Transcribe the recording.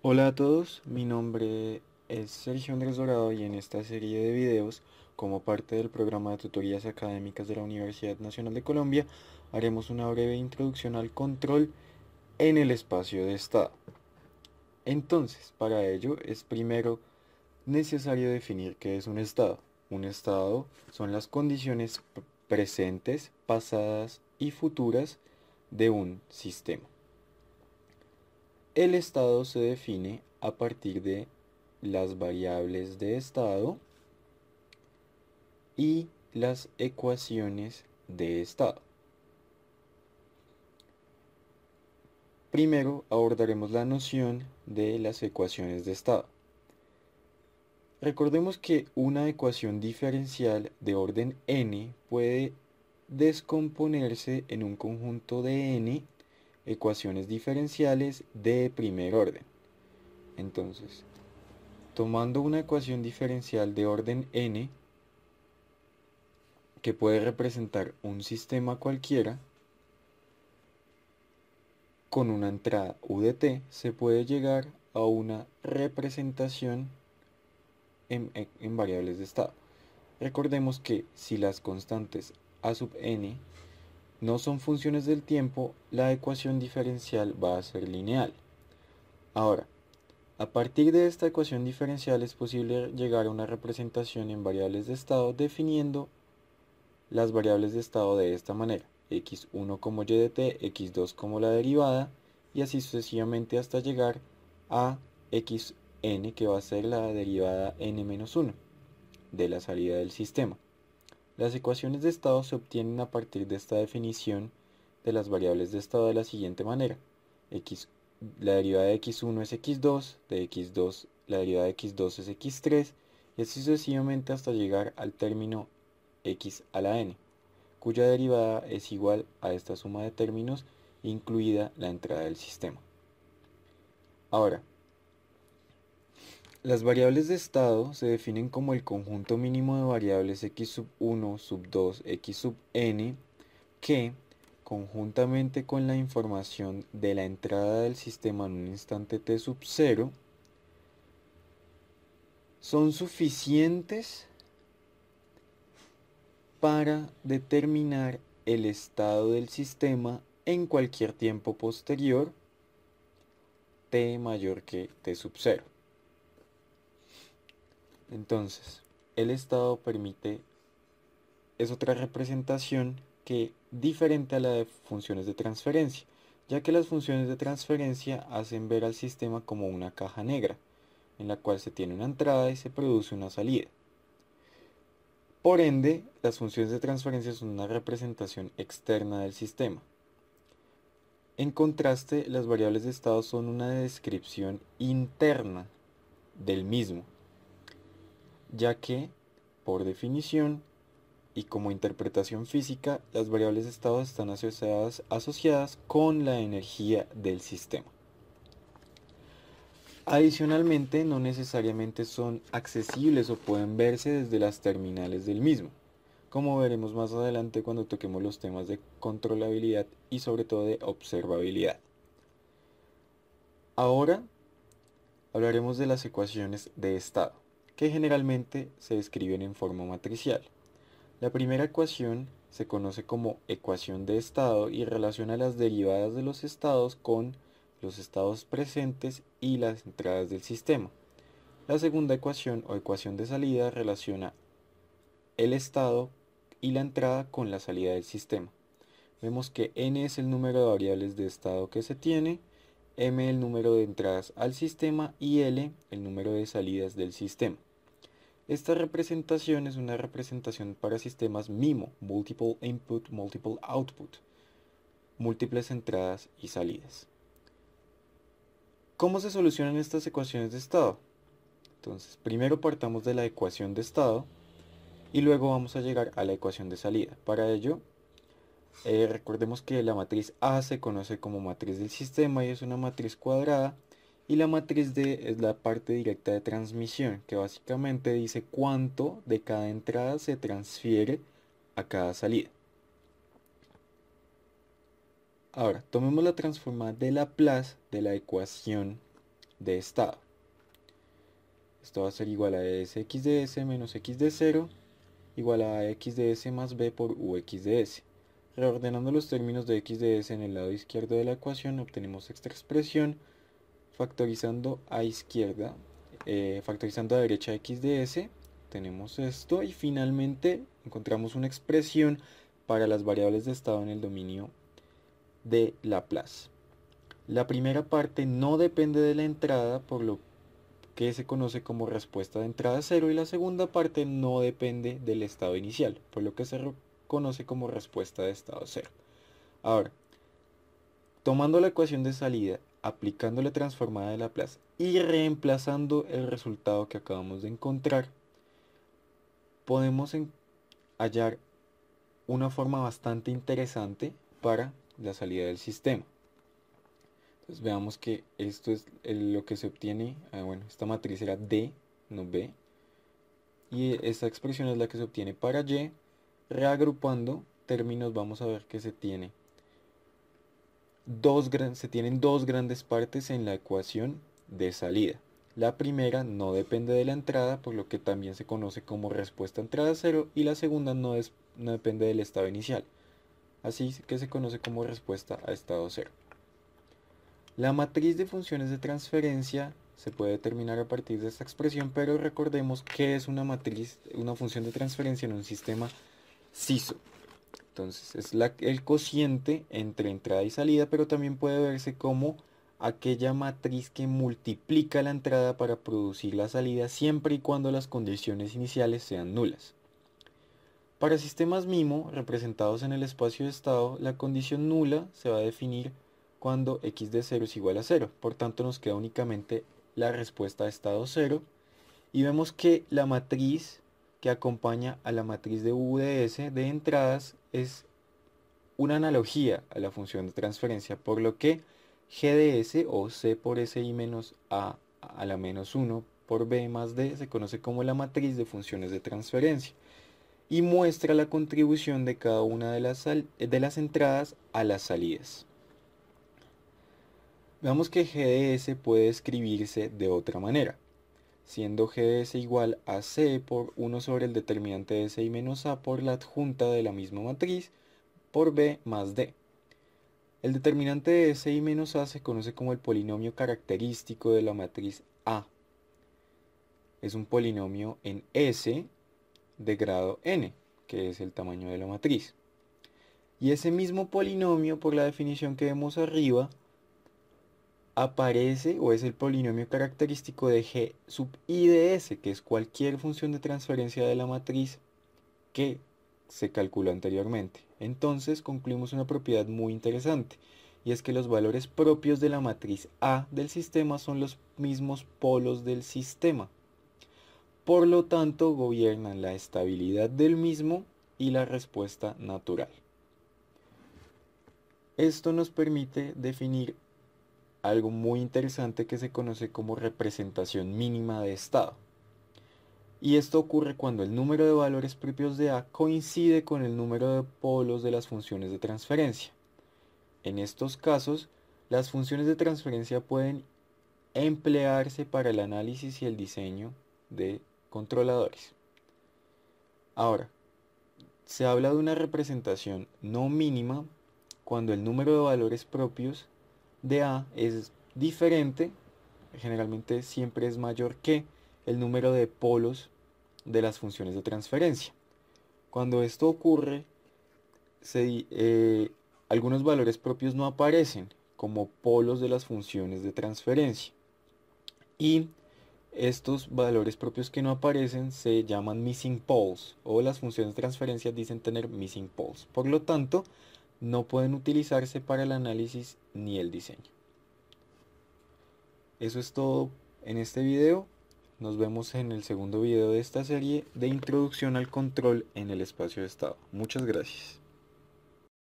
Hola a todos, mi nombre es Sergio Andrés Dorado y en esta serie de videos, como parte del programa de tutorías académicas de la Universidad Nacional de Colombia, haremos una breve introducción al control en el espacio de estado. Entonces, para ello es primero necesario definir qué es un estado. Un estado son las condiciones presentes, pasadas y futuras de un sistema. El estado se define a partir de las variables de estado y las ecuaciones de estado. Primero abordaremos la noción de las ecuaciones de estado. Recordemos que una ecuación diferencial de orden n puede descomponerse en un conjunto de n ecuaciones diferenciales de primer orden. Entonces, tomando una ecuación diferencial de orden n, que puede representar un sistema cualquiera, con una entrada u de t se puede llegar a una representación en variables de estado. Recordemos que si las constantes a sub n no son funciones del tiempo, la ecuación diferencial va a ser lineal. Ahora, a partir de esta ecuación diferencial es posible llegar a una representación en variables de estado definiendo las variables de estado de esta manera: x1 como y de t, x2 como la derivada, y así sucesivamente hasta llegar a xn, que va a ser la derivada n-1 de la salida del sistema. Las ecuaciones de estado se obtienen a partir de esta definición de las variables de estado de la siguiente manera: x, la derivada de x1 es x2, de x2 la derivada de x2 es x3, y así sucesivamente hasta llegar al término x a la n, cuya derivada es igual a esta suma de términos, incluida la entrada del sistema. Ahora, las variables de estado se definen como el conjunto mínimo de variables x sub 1, sub 2, x sub n, que, conjuntamente con la información de la entrada del sistema en un instante t sub 0, son suficientes para determinar el estado del sistema en cualquier tiempo posterior t mayor que t sub 0. Entonces, el estado es otra representación que diferente a la de funciones de transferencia, ya que las funciones de transferencia hacen ver al sistema como una caja negra, en la cual se tiene una entrada y se produce una salida. Por ende, las funciones de transferencia son una representación externa del sistema. En contraste, las variables de estado son una descripción interna del mismo, ya que, por definición y como interpretación física, las variables de estado están asociadas con la energía del sistema. Adicionalmente, no necesariamente son accesibles o pueden verse desde las terminales del mismo, como veremos más adelante cuando toquemos los temas de controlabilidad y sobre todo de observabilidad. Ahora hablaremos de las ecuaciones de estado, que generalmente se describen en forma matricial. La primera ecuación se conoce como ecuación de estado y relaciona las derivadas de los estados con los estados presentes y las entradas del sistema. La segunda ecuación o ecuación de salida relaciona el estado y la entrada con la salida del sistema. Vemos que n es el número de variables de estado que se tiene, m el número de entradas al sistema y l el número de salidas del sistema. Esta representación es una representación para sistemas MIMO, Multiple Input, Multiple Output, múltiples entradas y salidas. ¿Cómo se solucionan estas ecuaciones de estado? Entonces, primero partamos de la ecuación de estado y luego vamos a llegar a la ecuación de salida. Para ello, recordemos que la matriz A se conoce como matriz del sistema y es una matriz cuadrada, y la matriz D es la parte directa de transmisión, que básicamente dice cuánto de cada entrada se transfiere a cada salida. Ahora, tomemos la transformada de Laplace de la ecuación de estado. Esto va a ser igual a Sx de S menos x de 0 igual a x de S más b por ux de S. Reordenando los términos de x de S en el lado izquierdo de la ecuación, obtenemos esta expresión factorizando a izquierda, factorizando a derecha x de S, tenemos esto y finalmente encontramos una expresión para las variables de estado en el dominio de Laplace. La primera parte no depende de la entrada, por lo que se conoce como respuesta de entrada cero, y la segunda parte no depende del estado inicial, por lo que se conoce como respuesta de estado cero. Ahora, tomando la ecuación de salida, aplicando la transformada de Laplace y reemplazando el resultado que acabamos de encontrar, podemos hallar una forma bastante interesante para la salida del sistema. Entonces veamos que esto es lo que se obtiene, bueno, esta matriz era D, no B, y esta expresión es la que se obtiene para Y. Reagrupando términos vamos a ver que se tienen dos grandes partes en la ecuación de salida. La primera no depende de la entrada, por lo que también se conoce como respuesta a entrada cero, y la segunda no depende del estado inicial, así que se conoce como respuesta a estado cero. La matriz de funciones de transferencia se puede determinar a partir de esta expresión, pero recordemos que es una función de transferencia en un sistema SISO. Entonces es el cociente entre entrada y salida, pero también puede verse como aquella matriz que multiplica la entrada para producir la salida siempre y cuando las condiciones iniciales sean nulas. Para sistemas MIMO representados en el espacio de estado, la condición nula se va a definir cuando x de 0 es igual a 0. Por tanto, nos queda únicamente la respuesta a estado 0. Y vemos que la matriz que acompaña a la matriz de U de S de entradas es una analogía a la función de transferencia, por lo que G de S o C por Si menos A a la menos 1 por B más D se conoce como la matriz de funciones de transferencia y muestra la contribución de cada una de las entradas a las salidas. Veamos que G de S puede escribirse de otra manera, siendo G de S igual a C por 1 sobre el determinante de Si menos A por la adjunta de la misma matriz por B más D. El determinante de Si menos A se conoce como el polinomio característico de la matriz A. Es un polinomio en S de grado n, que es el tamaño de la matriz. Y ese mismo polinomio, por la definición que vemos arriba, aparece o es el polinomio característico de G sub I de S, que es cualquier función de transferencia de la matriz que se calculó anteriormente. Entonces concluimos una propiedad muy interesante, y es que los valores propios de la matriz A del sistema son los mismos polos del sistema. Por lo tanto, gobiernan la estabilidad del mismo y la respuesta natural. Esto nos permite definir algo muy interesante que se conoce como representación mínima de estado. Y esto ocurre cuando el número de valores propios de A coincide con el número de polos de las funciones de transferencia. En estos casos, las funciones de transferencia pueden emplearse para el análisis y el diseño de controladores. Ahora, se habla de una representación no mínima cuando el número de valores propios de A es diferente, generalmente siempre es mayor que el número de polos de las funciones de transferencia. Cuando esto ocurre, algunos valores propios no aparecen como polos de las funciones de transferencia. Y estos valores propios que no aparecen se llaman missing poles, o las funciones de transferencia dicen tener missing poles. Por lo tanto, no pueden utilizarse para el análisis ni el diseño. Eso es todo en este video. Nos vemos en el segundo video de esta serie de introducción al control en el espacio de estado. Muchas gracias.